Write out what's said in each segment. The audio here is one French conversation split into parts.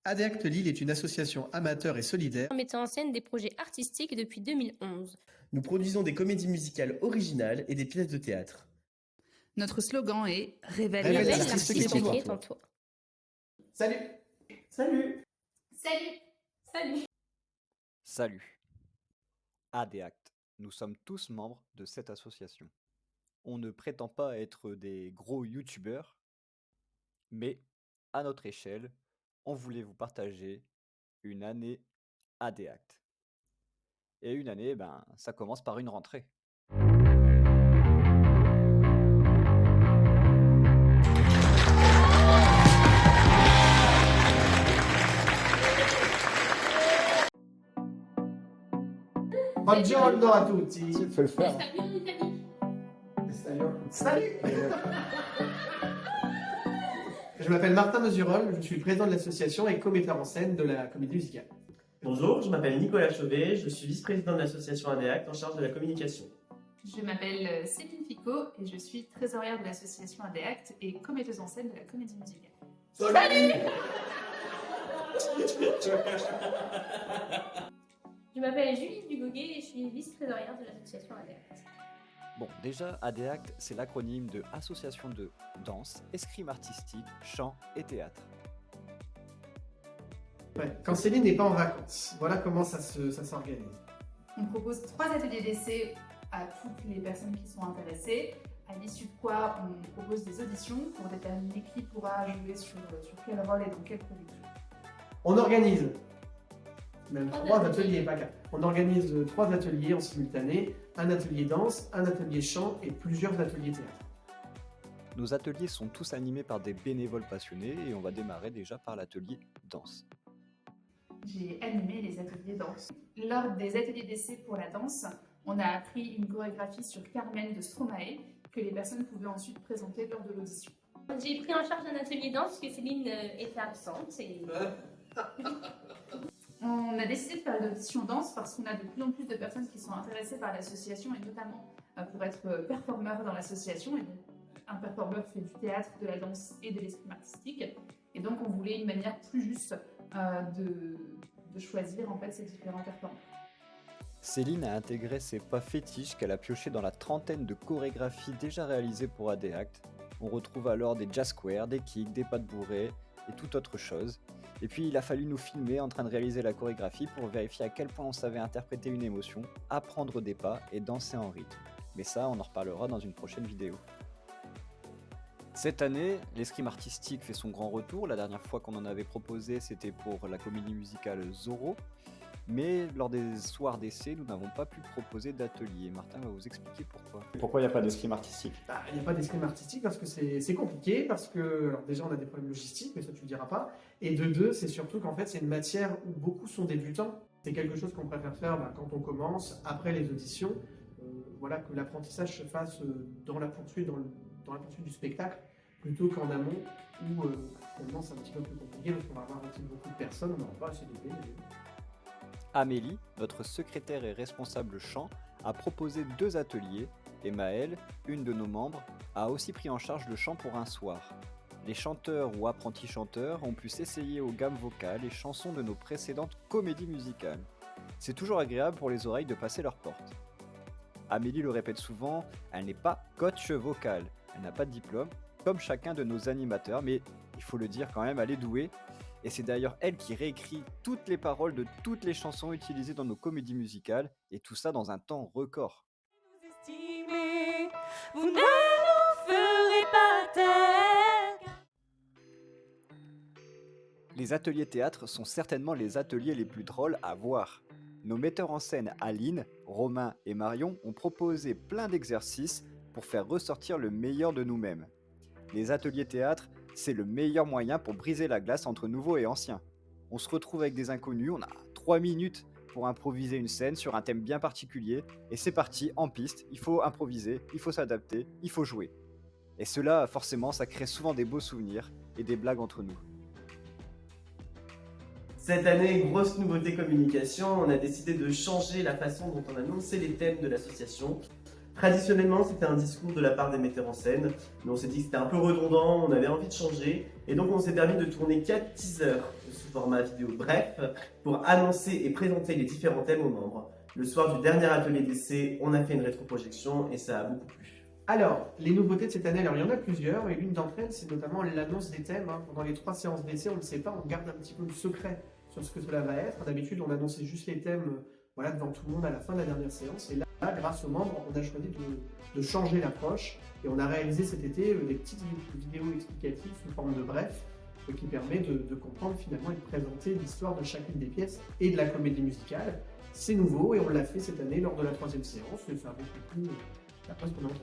ADACT Lille est une association amateur et solidaire. Mettant en scène des projets artistiques depuis 2011. Nous produisons des comédies musicales originales et des pièces de théâtre. Notre slogan est Révèle Révèle l'artiste l'artiste qui qui est est en toi. Salut. Salut. Salut. Salut. Salut. ADACT. Nous sommes tous membres de cette association. On ne prétend pas être des gros youtubeurs, mais à notre échelle, on voulait vous partager une année ADACT. Et une année, ça commence par une rentrée. Buongiorno a tutti. Tu peux le faire. Salut. Je m'appelle Martin Mesurol, je suis le président de l'association et co-metteur en scène de la comédie musicale. Bonjour, je m'appelle Nicolas Chauvet, je suis vice-président de l'association ADACT en charge de la communication. Je m'appelle Céline Picot et je suis trésorière de l'association ADACT et commetteuse en scène de la comédie musicale. Je m'appelle Julie Dugoguet et je suis vice-trésorière de l'association ADACT. Bon, déjà, ADACT, c'est l'acronyme de Association de danse, escrime artistique, chant et théâtre. Ouais, quand Céline n'est pas en vacances, voilà comment ça s'organise. On propose 3 ateliers d'essai à toutes les personnes qui sont intéressées, à l'issue de quoi on propose des auditions pour déterminer qui pourra jouer sur quel rôle et dans quelle production. On organise même 3 ateliers, pas 4. On organise 3 ateliers en simultané, un atelier danse, un atelier chant et plusieurs ateliers théâtre. Nos ateliers sont tous animés par des bénévoles passionnés et on va démarrer déjà par l'atelier danse. J'ai animé les ateliers danse. Lors des ateliers d'essai pour la danse, on a appris une chorégraphie sur Carmen de Stromae que les personnes pouvaient ensuite présenter lors de l'audition. J'ai pris en charge un atelier danse parce que Céline était absente. Et... On a décidé de faire l'audition danse parce qu'on a de plus en plus de personnes qui sont intéressées par l'association et notamment pour être performeur dans l'association. Et donc, un performeur fait du théâtre, de la danse et de l'escrime artistique. Et donc on voulait une manière plus juste de choisir en fait ces différents performeurs. Céline a intégré ses pas fétiches qu'elle a pioché dans la trentaine de chorégraphies déjà réalisées pour ADACT. On retrouve alors des jazz squares, des kicks, des pas de bourrée et toute autre chose. Et puis il a fallu nous filmer en train de réaliser la chorégraphie pour vérifier à quel point on savait interpréter une émotion, apprendre des pas et danser en rythme. Mais ça, on en reparlera dans une prochaine vidéo. Cette année, l'escrime artistique fait son grand retour. La dernière fois qu'on en avait proposé, c'était pour la comédie musicale Zorro. Mais lors des soirs d'essai, nous n'avons pas pu proposer d'atelier. Martin va vous expliquer pourquoi. Pourquoi il n'y a pas d'escrime artistique? Il n'y a pas d'escrime artistique parce que c'est compliqué, parce que alors déjà on a des problèmes logistiques, mais ça tu le diras pas. Et de deux, c'est surtout qu'en fait c'est une matière où beaucoup sont débutants. C'est quelque chose qu'on préfère faire quand on commence, après les auditions. Voilà, que l'apprentissage se fasse dans la poursuite du spectacle, plutôt qu'en amont où finalement c'est un petit peu plus compliqué parce qu'on va avoir aussi beaucoup de personnes, on n'aura pas assez d'idées. Amélie, notre secrétaire et responsable chant, a proposé 2 ateliers et Maëlle, une de nos membres, a aussi pris en charge le chant pour un soir. Les chanteurs ou apprentis chanteurs ont pu s'essayer aux gammes vocales et chansons de nos précédentes comédies musicales. C'est toujours agréable pour les oreilles de passer leur porte. Amélie le répète souvent, elle n'est pas coach vocal, elle n'a pas de diplôme, comme chacun de nos animateurs, mais il faut le dire quand même, elle est douée. Et c'est d'ailleurs elle qui réécrit toutes les paroles de toutes les chansons utilisées dans nos comédies musicales, et tout ça dans un temps record. Vous ne nous ferez pas taire. Les ateliers théâtre sont certainement les ateliers les plus drôles à voir. Nos metteurs en scène Aline, Romain et Marion ont proposé plein d'exercices pour faire ressortir le meilleur de nous-mêmes. Les ateliers théâtre, c'est le meilleur moyen pour briser la glace entre nouveaux et anciens. On se retrouve avec des inconnus, on a 3 minutes pour improviser une scène sur un thème bien particulier, et c'est parti, en piste, il faut improviser, il faut s'adapter, il faut jouer. Et cela, forcément, ça crée souvent des beaux souvenirs et des blagues entre nous. Cette année, grosse nouveauté communication, on a décidé de changer la façon dont on annonçait les thèmes de l'association. Traditionnellement, c'était un discours de la part des metteurs en scène, mais on s'est dit que c'était un peu redondant, on avait envie de changer. Et donc on s'est permis de tourner 4 teasers sous format vidéo bref pour annoncer et présenter les différents thèmes aux membres. Le soir du dernier atelier d'essai, on a fait une rétroprojection et ça a beaucoup plu. Alors, les nouveautés de cette année, alors il y en a plusieurs, et l'une d'entre elles, c'est notamment l'annonce des thèmes. Pendant les 3 séances d'essai, on ne sait pas, on garde un petit peu le secret sur ce que cela va être. D'habitude, on annonçait juste les thèmes devant tout le monde à la fin de la dernière séance. Et là, grâce aux membres, on a choisi de changer l'approche, et on a réalisé cet été des petites vidéos explicatives sous forme de bref, qui permet de comprendre finalement et de présenter l'histoire de chacune des pièces et de la comédie musicale. C'est nouveau, et on l'a fait cette année lors de la 3e séance, et ça a beaucoup plu. D'après ce qu'on a entendu.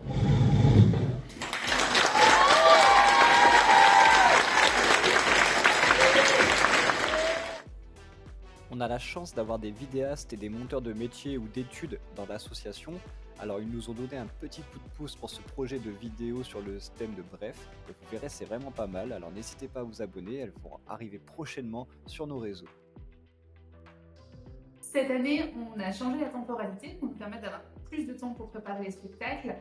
On a la chance d'avoir des vidéastes et des monteurs de métiers ou d'études dans l'association. Alors ils nous ont donné un petit coup de pouce pour ce projet de vidéo sur le thème de bref. Et vous verrez, c'est vraiment pas mal. Alors n'hésitez pas à vous abonner, elles vont arriver prochainement sur nos réseaux. Cette année, on a changé la temporalité pour nous permettre d'avoir plus de temps pour préparer les spectacles,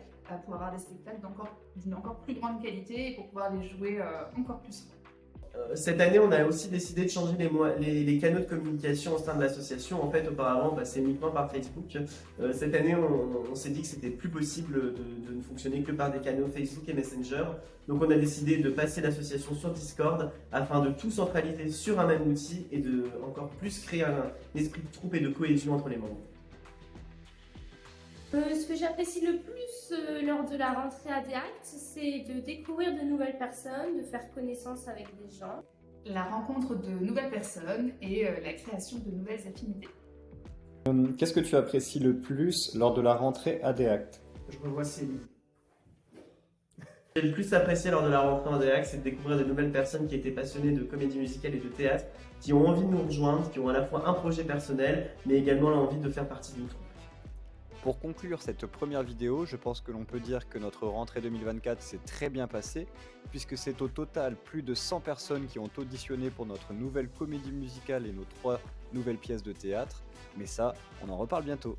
pour avoir des spectacles d'une encore plus grande qualité et pour pouvoir les jouer encore plus souvent. Cette année, on a aussi décidé de changer les canaux de communication au sein de l'association. En fait, auparavant, on passait uniquement par Facebook. Cette année, on s'est dit que c'était plus possible de ne fonctionner que par des canaux Facebook et Messenger. Donc, on a décidé de passer l'association sur Discord afin de tout centraliser sur un même outil et de encore plus créer un esprit de troupe et de cohésion entre les membres. Ce que j'apprécie le plus lors de la rentrée ADACT, c'est de découvrir de nouvelles personnes, de faire connaissance avec des gens. La rencontre de nouvelles personnes et la création de nouvelles affinités. Qu'est-ce que tu apprécies le plus lors de la rentrée ADACT? Je revois Céline. J'ai le plus apprécié lors de la rentrée en DEAC, c'est de découvrir de nouvelles personnes qui étaient passionnées de comédie musicale et de théâtre, qui ont envie de nous rejoindre, qui ont à la fois un projet personnel, mais également l'envie de faire partie d'une troupe. Pour conclure cette première vidéo, je pense que l'on peut dire que notre rentrée 2024 s'est très bien passée, puisque c'est au total plus de 100 personnes qui ont auditionné pour notre nouvelle comédie musicale et nos 3 nouvelles pièces de théâtre. Mais ça, on en reparle bientôt.